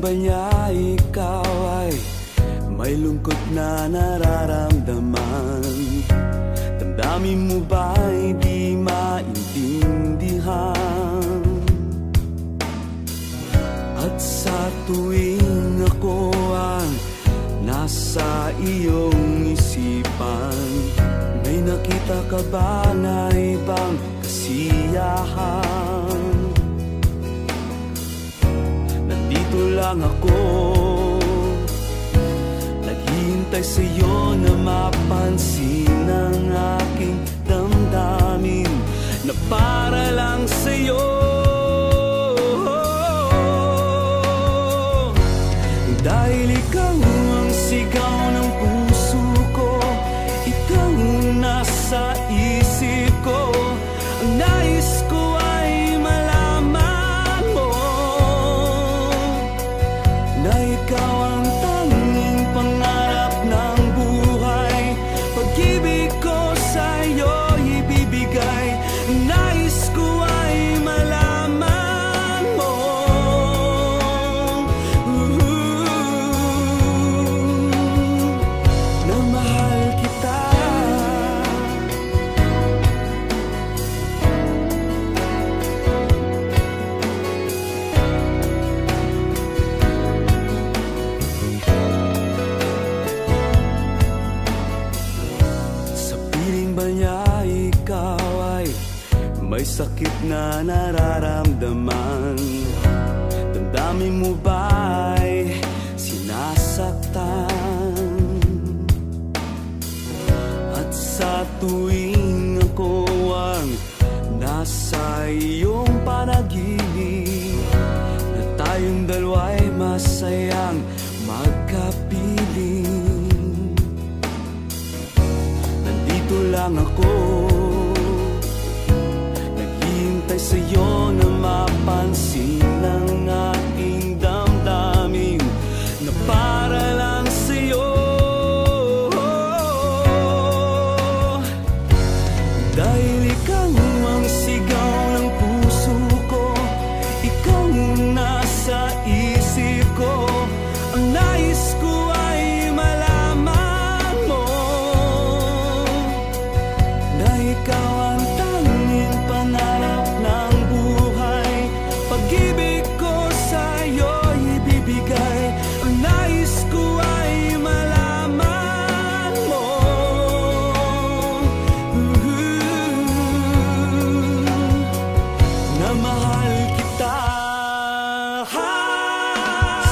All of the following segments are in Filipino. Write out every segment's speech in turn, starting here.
ba niya ikaw ay may lungkot na nararamdaman? Damdamin mo ba'y di maintindihan? At sa tuwing ako ang nasa iyong isipan, may nakita ka ba na ibang kasiyahan? Nandito lang ako, naghihintay sa'yo na mapansin ang aking damdamin na para lang sa'yo. Dahil ikaw ang sigaw ng puso ko, ikaw ang nasa isip ko. Ang nais ko ay malaman mo na ikaw ang tanging pangarap ng buhay. Pag-ibig ko sa'yo ibibigay. Ang nais ko ay malaman mo na mahal kita. Sa piling ba niya ikaw ay may sakit na nararamdaman? Damdamin mo ba'y sinasaktan? At sa tuwing ako ang nasa iyong panaginip, na tayong dalawa'y masayang magkapiling, nandito lang ako, naghihintay sa'yo na mapansin ang aking damdamin na para lang sa'yo. Dahil ikaw ang sigaw ng puso ko, ikaw ang nasa isip ko. Ang nais ko ay malaman mo na ikaw ang tanging pangarap ng buhay. Pag-ibig ko sa'yo ibibigay. Ang nais ko ay malaman mo na mahal kita.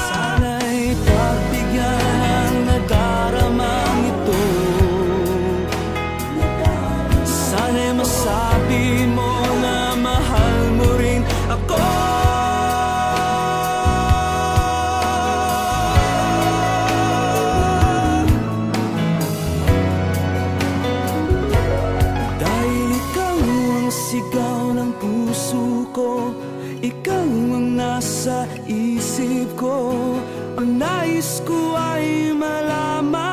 Sana'y pagbigyan ang nadaramang ito. Sana'y masabi mo na mahal mo rin ako. Dahil ikaw ang sigaw ng puso ko, ikaw ang nasa isip ko. Ang nais ko ay malaman